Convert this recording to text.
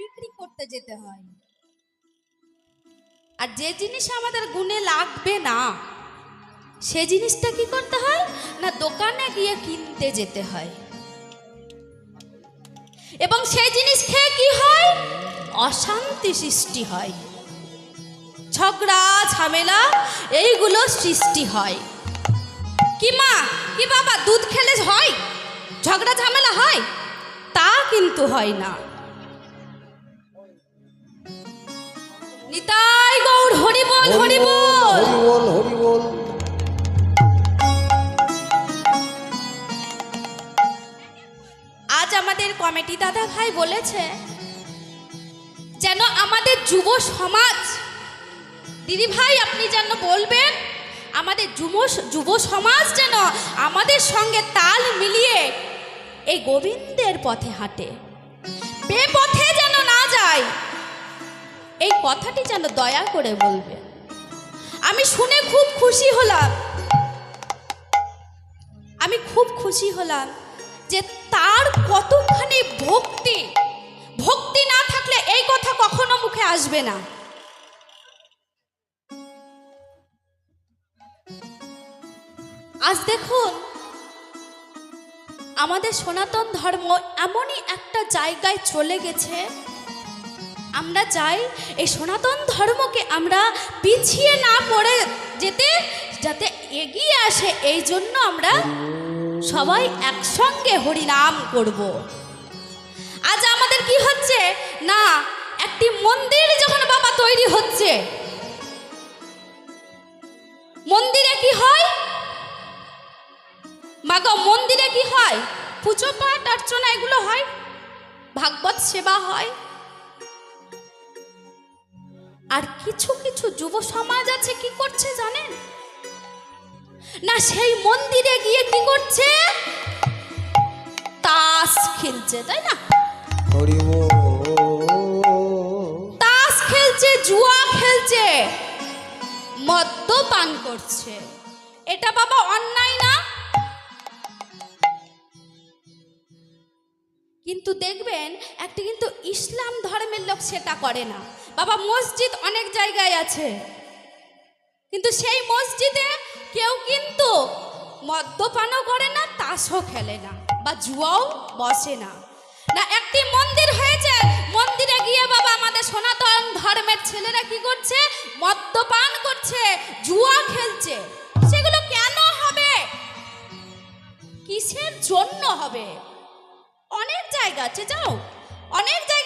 বিক্রি করতে যেতে হয়। আর যে জিনিস আমাদের গুণে লাগবে না সে জিনিসটা কি করতে হয় না দোকানে গিয়ে কিনতে যেতে হয়। এবং সেই জিনিস খেয়ে কি হয় অশান্তি সৃষ্টি হয়, ঝগড়া ঝামেলা এইগুলো সৃষ্টি হয়। কি মা কি বাবা দুধ খেলে হয় ঝগড়া ঝামেলা হয়? তা কিন্তু হয় না। নিতাই গৌর হরি বল হরি বল হরি বল হরি বল। আজ আমাদের কমিটি দাদা ভাই বলেছে যেন আমাদের যুব সমাজ, দিদি ভাই আপনি যেন বলবেন আমাদের যুব সমাজ যেন আমাদের সঙ্গে তাল মিলিয়ে এই গোবিন্দের পথে হাঁটে, বেপথে যেন না যায়। এই কথাটি যেন দয়া করে বলবেন। আমি শুনে খুব খুশি হলাম, আমি খুব খুশি হলাম যে তার কতখানি ভক্তি, ভক্তি না থাকলে এই কথা কখনো মুখে আসবে না। আজ দেখুন আমাদের সনাতন ধর্ম এমনই একটা জায়গায় চলে গেছে, আমরা চাই এই সনাতন ধর্মকে আমরা পিছিয়ে না পড়ে যেতে, যাতে এগিয়ে আসে। এই জন্য আমরা সবাই একসঙ্গে হরিনাম করব। আজ আমাদের কি হচ্ছে না একটি মন্দির যখন বাবা তৈরি হচ্ছে, মন্দিরে কি হয় মাগো, মন্দিরে কি হয় পুজো পাঠ অর্চনা এগুলো হয়, ভাগবত সেবা হয়। আর কিছু কিছু যুব সমাজ আছে কি করছে জানেন না, সেই মন্দিরে গিয়ে কি করছে তাস খেলছে, তাই না? হরি বল। তাস খেলছে, জুয়া খেলছে, মদ্যপান করছে। এটা বাবা অন্যায় না? কিন্তু দেখবেন একটা কিন্তু ইসলাম ধর্মের লোক সেটা করে না বাবা। মসজিদ অনেক জায়গায় আছে, কিন্তু সেই মসজিদে কেউ কিন্তু মদ্যপানও করে না, তাসও খেলে না, বা জুয়াও বসে না। না একটি মন্দির হয়েছে, মন্দিরে গিয়ে বাবা আমাদের সনাতন ধর্মের ছেলেরা কি করছে মদ্যপান করছে, জুয়া খেলছে। সেগুলো কেন হবে, কিসের জন্য হবে? অনেক জায়গা আছে, যাও অনেক জায়গা